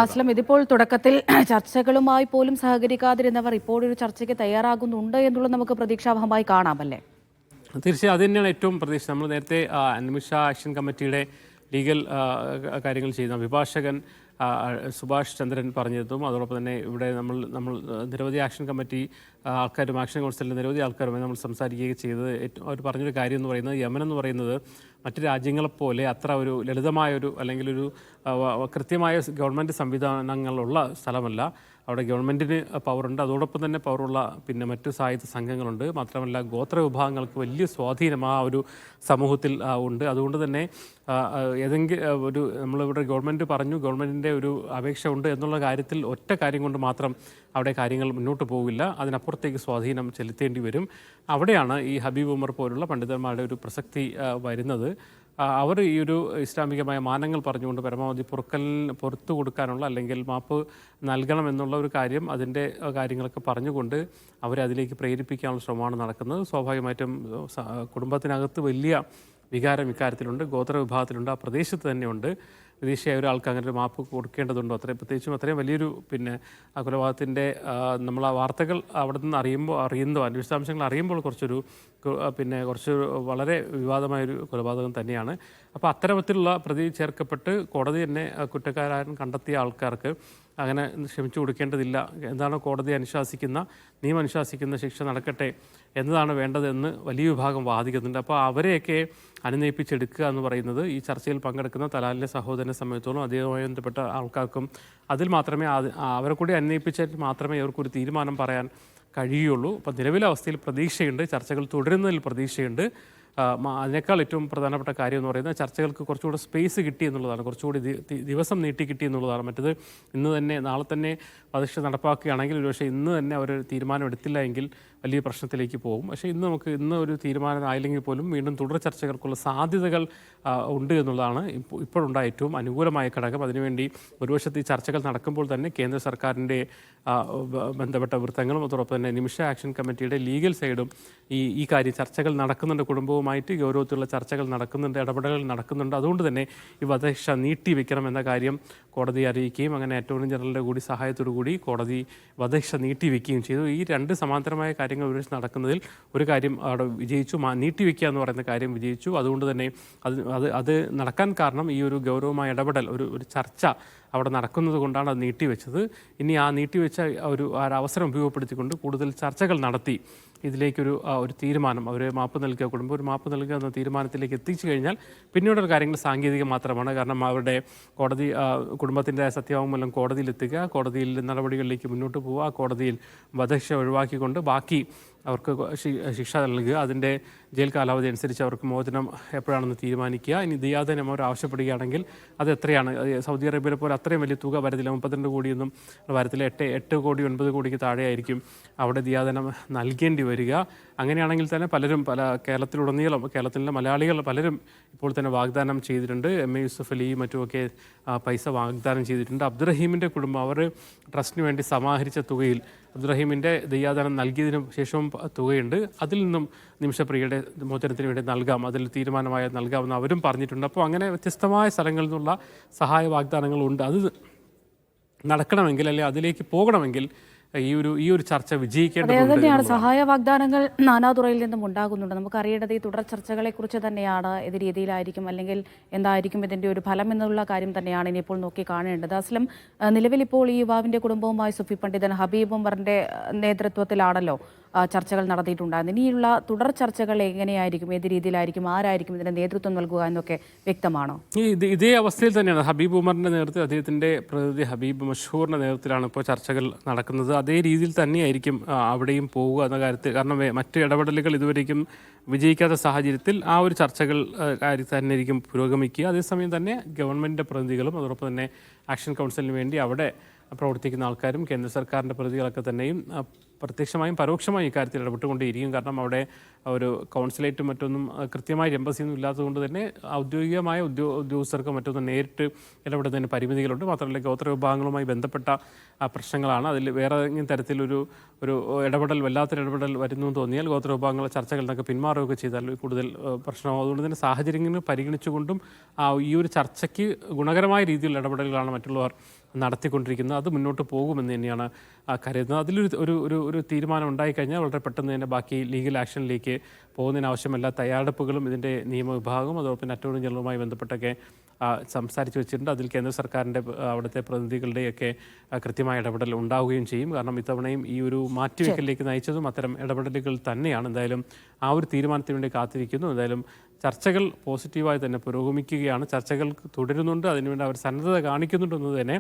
അസ്ലം, ഇതിപ്പോൾ തുടക്കത്തിൽ ചർച്ചകളുമായി പോലും സഹകരിക്കാതിരുന്നവർ ഇപ്പോൾ ഒരു ചർച്ചയ്ക്ക് തയ്യാറാകുന്നുണ്ട് എന്നുള്ളത് നമുക്ക് പ്രതീക്ഷാവഹമായി കാണാമല്ലേ? തീർച്ചയായും അത് തന്നെയാണ് ഏറ്റവും പ്രതീക്ഷ. നമ്മൾ നേരത്തെ നിമിഷ ആക്ഷൻ കമ്മിറ്റിയുടെ ലീഗൽ കാര്യങ്ങൾ ചെയ്യുന്ന അഭിഭാഷകൻ സുഭാഷ് ചന്ദ്രൻ പറഞ്ഞതും അതോടൊപ്പം തന്നെ ഇവിടെ നമ്മൾ നിരവധി ആക്ഷൻ കമ്മിറ്റി ആൾക്കാരും ആക്ഷൻ കൗൺസിലിലെ നിരവധി ആൾക്കാരുമായി നമ്മൾ സംസാരിക്കുകയും ചെയ്തത് അവർ പറഞ്ഞൊരു കാര്യം എന്ന് പറയുന്നത് യമൻ എന്ന് പറയുന്നത് മറ്റ് രാജ്യങ്ങളെപ്പോലെ അത്ര ഒരു ലളിതമായൊരു അല്ലെങ്കിൽ ഒരു കൃത്യമായ ഗവൺമെൻറ് സംവിധാനങ്ങളുള്ള സ്ഥലമല്ല. അവിടെ ഗവൺമെൻറ്റിന് പവറുണ്ട്, അതോടൊപ്പം തന്നെ പവറുള്ള പിന്നെ മറ്റു സായുധ സംഘങ്ങളുണ്ട്. മാത്രമല്ല ഗോത്ര വിഭാഗങ്ങൾക്ക് വലിയ സ്വാധീനം ആ ഒരു സമൂഹത്തിൽ ഉണ്ട്. അതുകൊണ്ട് തന്നെ ഏതെങ്കിലും ഒരു നമ്മളിവിടെ ഗവൺമെൻറ് പറഞ്ഞു ഗവൺമെൻറ്റിൻ്റെ ഒരു അപേക്ഷ ഉണ്ട് എന്നുള്ള കാര്യത്തിൽ ഒറ്റ കാര്യം കൊണ്ട് മാത്രം അവിടെ കാര്യങ്ങൾ മുന്നോട്ട് പോകില്ല. അതിനപ്പുറത്തേക്ക് സ്വാധീനം ചെലുത്തേണ്ടി വരും. അവിടെയാണ് ഈ ഹബീബ് ഉമർ പോലുള്ള പണ്ഡിതന്മാരുടെ ഒരു പ്രസക്തി വരുന്നത്. അവർ ഈ ഒരു ഇസ്ലാമികമായ മാനങ്ങൾ പറഞ്ഞുകൊണ്ട് പരമാവധി പുറത്തു കൊടുക്കാനുള്ള അല്ലെങ്കിൽ മാപ്പ് നൽകണമെന്നുള്ള ഒരു കാര്യം അതിൻ്റെ കാര്യങ്ങളൊക്കെ പറഞ്ഞുകൊണ്ട് അവരെ അതിലേക്ക് പ്രേരിപ്പിക്കാനുള്ള ശ്രമമാണ് നടക്കുന്നത്. സ്വാഭാവികമായിട്ടും കുടുംബത്തിനകത്ത് വലിയ വികാരം ഇക്കാര്യത്തിലുണ്ട്, ഗോത്ര വിഭാഗത്തിലുണ്ട്, ആ പ്രദേശത്ത് തന്നെയുണ്ട്. വിദേശീയ ഒരാൾക്ക് അങ്ങനെ ഒരു മാപ്പ് കൊടുക്കേണ്ടതുണ്ടോ? പ്രത്യേകിച്ചും അത്രയും വലിയൊരു പിന്നെ ആ കൊലപാതകത്തിൻ്റെ നമ്മൾ ആ വാർത്തകൾ അവിടെ നിന്ന് അറിയുന്നതോ വിശദാംശങ്ങൾ അറിയുമ്പോൾ കുറച്ച് വളരെ വിവാദമായൊരു കൊലപാതകം തന്നെയാണ്. അപ്പോൾ അത്തരത്തിലുള്ള പ്രതി ചേർക്കപ്പെട്ട് കോടതി തന്നെ കുറ്റക്കാരൻ കണ്ടെത്തിയ ആൾക്കാർക്ക് അങ്ങനെ ക്ഷമിച്ചു കൊടുക്കേണ്ടതില്ല. എന്താണ് കോടതി നിയമം അനുശാസിക്കുന്ന ശിക്ഷ നടക്കട്ടെ എന്നതാണ് വേണ്ടതെന്ന് വലിയ വിഭാഗം വാദിക്കുന്നുണ്ട്. അപ്പോൾ അവരെയൊക്കെ അനുനയിപ്പിച്ചെടുക്കുക എന്ന് പറയുന്നത് ഈ ചർച്ചയിൽ പങ്കെടുക്കുന്ന തലാലിൻ്റെ സഹോദരനെ സംബന്ധിച്ചോളം അതുമായി ബന്ധപ്പെട്ട ആൾക്കാർക്കും അതിൽ മാത്രമേ അവരെ കൂടി അനുനയിപ്പിച്ചിട്ട് മാത്രമേ അവർക്കൊരു തീരുമാനം പറയാൻ കഴിയുള്ളൂ. അപ്പോൾ നിലവിലെ അവസ്ഥയിൽ പ്രതീക്ഷയുണ്ട്, ചർച്ചകൾ തുടരുന്നതിൽ പ്രതീക്ഷയുണ്ട്. അതിനേക്കാൾ ഏറ്റവും പ്രധാനപ്പെട്ട കാര്യം എന്ന് പറയുന്നത് ചർച്ചകൾക്ക് കുറച്ചുകൂടി സ്പേസ് കിട്ടി എന്നുള്ളതാണ്, കുറച്ചുകൂടി ദിവസം നീട്ടി കിട്ടി എന്നുള്ളതാണ്. മറ്റത് നാളെ തന്നെ പരീക്ഷ നടപ്പാക്കുകയാണെങ്കിൽ ഒരുപക്ഷെ ഇന്ന് തന്നെ അവർ തീരുമാനം എടുത്തില്ല എങ്കിൽ വലിയ പ്രശ്നത്തിലേക്ക് പോകും. പക്ഷേ ഇന്ന് ഒരു തീരുമാനം ആയില്ലെങ്കിൽ പോലും വീണ്ടും തുടർ ചർച്ചകൾക്കുള്ള സാധ്യതകൾ ഉണ്ട് എന്നുള്ളതാണ് ഇപ്പോഴുണ്ടായ ഏറ്റവും അനുകൂലമായ ഘടകം. അതിനുവേണ്ടി ഒരു വശത്ത് ഈ ചർച്ചകൾ നടക്കുമ്പോൾ തന്നെ കേന്ദ്ര സർക്കാരിൻ്റെ ബന്ധപ്പെട്ട വൃത്തങ്ങളും അതോടൊപ്പം തന്നെ നിമിഷ ആക്ഷൻ കമ്മിറ്റിയുടെ ലീഗൽ സൈഡും ഈ കാര്യം ചർച്ചകൾ നടക്കുന്നുണ്ട്, കുടുംബവുമായിട്ട് ഗൗരവത്തിലുള്ള ചർച്ചകൾ നടക്കുന്നുണ്ട്, ഇടപെടലുകൾ നടക്കുന്നുണ്ട്. അതുകൊണ്ട് തന്നെ ഈ വധശിക്ഷ നീട്ടിവെക്കണം എന്ന കാര്യം കോടതി അറിയിക്കുകയും അങ്ങനെ അറ്റോർണി ജനറലിൻ്റെ കൂടി സഹായത്തോടു കൂടി കോടതി വധശിക്ഷ നീട്ടിവെക്കുകയും ചെയ്തു. ഈ രണ്ട് സമാന്തരമായ കാര്യങ്ങൾ ഒരുമിച്ച് നടക്കുന്നതിൽ ഒരു കാര്യം അവിടെ വിജയിച്ചു, നീട്ടിവെക്കുക എന്ന് പറയുന്ന കാര്യം വിജയിച്ചു. അതുകൊണ്ട് തന്നെ അത് നടക്കാൻ കാരണം ഈ ഒരു ഗൗരവമായ ഇടപെടൽ ഒരു ചർച്ച അവിടെ നടക്കുന്നത് കൊണ്ടാണ് അത് നീട്ടിവെച്ചത്. ഇനി ആ നീട്ടിവെച്ച ഒരു അവസരം ഉപയോഗപ്പെടുത്തിക്കൊണ്ട് കൂടുതൽ ചർച്ചകൾ നടത്തി ഇതിലേക്കൊരു തീരുമാനം മാപ്പ് നൽകുക, കുടുംബം ഒരു മാപ്പ് നൽകുക എന്ന തീരുമാനത്തിലേക്ക് എത്തിച്ചു കഴിഞ്ഞാൽ പിന്നീടുള്ള കാര്യങ്ങൾ സാങ്കേതികം മാത്രമാണ്. കാരണം അവരുടെ കുടുംബത്തിൻ്റെ സത്യവാങ്മൂലം കോടതിയിലെത്തുക, കോടതിയിൽ നടപടികളിലേക്ക് മുന്നോട്ട് പോവുക, കോടതിയിൽ വധശിക്ഷ ഒഴിവാക്കിക്കൊണ്ട് ബാക്കി അവർക്ക് ശിക്ഷ നൽകുക, അതിൻ്റെ ജയിൽ കാലാവധി അനുസരിച്ച് അവർക്ക് മോചനം എപ്പോഴാണെന്ന് തീരുമാനിക്കുക. ഇനി ദിയാദനം അവർ ആവശ്യപ്പെടുകയാണെങ്കിൽ അത് എത്രയാണ്? സൗദി അറേബ്യയിലെ പോലെ അത്രയും വലിയ തുക വരത്തില്ല, 32 കോടിയൊന്നും വരത്തില്ല, 8 കോടി 9 കോടിക്ക് താഴെയായിരിക്കും അവിടെ ദിയാദനം നൽകേണ്ടി വരിക. അങ്ങനെയാണെങ്കിൽ തന്നെ കേരളത്തിലെ മലയാളികൾ പലരും ഇപ്പോൾ തന്നെ വാഗ്ദാനം ചെയ്തിട്ടുണ്ട്. MA യൂസഫ് അലി മറ്റുമൊക്കെ പൈസ വാഗ്ദാനം ചെയ്തിട്ടുണ്ട്. അബ്ദുറഹീമിൻ്റെ കുടുംബം അവർ ട്രസ്റ്റിന് വേണ്ടി സമാഹരിച്ച തുകയിൽ അബ്ദുറഹീമിൻ്റെ ദയ്യാദാനം നൽകിയതിനു ശേഷവും തുകയുണ്ട്. അതിൽ നിന്നും നിമിഷപ്രിയയുടെ മോചനത്തിന് വേണ്ടി നൽകാം, അതിൽ തീരുമാനമായി നൽകാമെന്ന് അവരും പറഞ്ഞിട്ടുണ്ട്. അപ്പോൾ അങ്ങനെ വ്യത്യസ്തമായ സ്ഥലങ്ങളിൽ നിന്നുള്ള സഹായ വാഗ്ദാനങ്ങളുണ്ട്. അത് നടക്കണമെങ്കിൽ അല്ലെങ്കിൽ അതിലേക്ക് പോകണമെങ്കിൽ ഈ ഒരു ചർച്ച വിജയിക്കേണ്ടതുണ്ട്. തന്നെയാണ് സഹായ വാഗ്ദാനങ്ങൾ നാനാതുറയിൽ നിന്നും ഉണ്ടാകുന്നുണ്ട്. നമുക്കറിയേണ്ടത് ഈ തുടർ ചർച്ചകളെ കുറിച്ച് തന്നെയാണ്. ഏത് രീതിയിലായിരിക്കും അല്ലെങ്കിൽ എന്തായിരിക്കും ഇതിൻ്റെ ഒരു ഫലം എന്നുള്ള കാര്യം തന്നെയാണ് ഇനിയിപ്പോൾ നോക്കി കാണേണ്ടത്. അസ്ലം, നിലവിലിപ്പോൾ ഈ യുവാവിൻ്റെ കുടുംബവുമായി സുഫി പണ്ഡിതൻ ഹബീബ് ഉമറിൻ്റെ നേതൃത്വത്തിലാണല്ലോ ചർച്ചകൾ നടത്തിയിട്ടുണ്ടാകുന്നത്. ഇനിയുള്ള തുടർ ചർച്ചകൾ എങ്ങനെയായിരിക്കും, ഏത് രീതിയിലായിരിക്കും, ആരായിരിക്കും ഇതിന് നേതൃത്വം നൽകുക എന്നൊക്കെ വ്യക്തമാണോ? ഇതേ അവസ്ഥയിൽ തന്നെയാണ് ഹബീബ് ഉമറിൻ്റെ നേതൃത്വത്തിൽ, അദ്ദേഹത്തിൻ്റെ പ്രതിനിധി ഹബീബ് മഷൂറിൻ്റെ നേതൃത്വത്തിലാണ് ഇപ്പോൾ ചർച്ചകൾ നടക്കുന്നത്. അതേ രീതിയിൽ തന്നെയായിരിക്കും അവിടെയും പോവുക എന്ന കാര്യത്തിൽ. കാരണം മറ്റ് ഇടപെടലുകൾ ഇതുവരേക്കും വിജയിക്കാത്ത സാഹചര്യത്തിൽ ആ ഒരു ചർച്ചകൾ കാര്യത്തിൽ തന്നെ ആയിരിക്കും പുരോഗമിക്കുക. അതേസമയം തന്നെ ഗവൺമെൻറ്റിൻ്റെ പ്രതിനിധികളും അതോടൊപ്പം തന്നെ ആക്ഷൻ കൗൺസിലിന് വേണ്ടി അവിടെ പ്രവർത്തിക്കുന്ന ആൾക്കാരും കേന്ദ്ര സർക്കാരിൻ്റെ പ്രതിനിധികളൊക്കെ തന്നെയും പ്രത്യക്ഷമായും പരോക്ഷമായും ഇക്കാര്യത്തിൽ ഇടപെട്ടുകൊണ്ടേയിരിക്കും. കാരണം അവിടെ ഒരു കൗൺസിലേറ്റും മറ്റൊന്നും കൃത്യമായി എംബസിയൊന്നും ഇല്ലാത്തതുകൊണ്ട് തന്നെ ഔദ്യോഗികമായ ഉദ്യോഗസ്ഥർക്ക് മറ്റൊന്നും നേരിട്ട് ഇടപെടുന്നതിന് പരിമിതികളുണ്ട്. മാത്രമല്ല ഗോത്ര വിഭാഗങ്ങളുമായി ബന്ധപ്പെട്ട പ്രശ്നങ്ങളാണ്. അതിൽ വേറെ തരത്തിലൊരു വല്ലാത്തൊരു ഇടപെടൽ വരുന്നു എന്ന് തോന്നിയാൽ ഗോത്ര വിഭാഗങ്ങളെ ചർച്ചകളിൽ നിന്നൊക്കെ പിന്മാറുകയൊക്കെ ചെയ്താൽ കൂടുതൽ പ്രശ്നമാകും. അതുകൊണ്ട് തന്നെ സാഹചര്യങ്ങൾ പരിഗണിച്ചുകൊണ്ടും ഈ ഒരു ചർച്ചയ്ക്ക് ഗുണകരമായ രീതിയിൽ ഇടപെടലുകളാണ് മറ്റുള്ളവർ നടത്തിക്കൊണ്ടിരിക്കുന്നത്. അത് മുന്നോട്ട് പോകുമെന്ന് തന്നെയാണ് കരുതുന്നത്. അതിലൊരു ഒരു ഒരു ഒരു തീരുമാനം ഉണ്ടായിക്കഴിഞ്ഞാൽ വളരെ പെട്ടെന്ന് തന്നെ ബാക്കി ലീഗൽ ആക്ഷനിലേക്ക് പോകുന്നതിനാവശ്യമെല്ലാ തയ്യാറെടുപ്പുകളും ഇതിൻ്റെ നിയമവിഭാഗവും അതോടൊപ്പം അറ്റോർണി ജനറലുമായി ബന്ധപ്പെട്ടൊക്കെ സംസാരിച്ച് വെച്ചിട്ടുണ്ട്. അതിൽ കേന്ദ്ര സർക്കാരിൻ്റെ അവിടുത്തെ പ്രതിനിധികളുടെയൊക്കെ കൃത്യമായ ഇടപെടൽ ഉണ്ടാവുകയും ചെയ്യും. കാരണം ഇത്തവണയും ഈ ഒരു മാറ്റിവെക്കലിലേക്ക് നയിച്ചതും അത്തരം ഇടപെടലുകൾ തന്നെയാണ്. എന്തായാലും ആ ഒരു തീരുമാനത്തിന് വേണ്ടി കാത്തിരിക്കുന്നു. എന്തായാലും ചർച്ചകൾ പോസിറ്റീവായി തന്നെ പുരോഗമിക്കുകയാണ്. ചർച്ചകൾ തുടരുന്നുണ്ട്. അതിനുവേണ്ടി അവർ സന്നദ്ധത കാണിക്കുന്നുണ്ടെന്നത് തന്നെ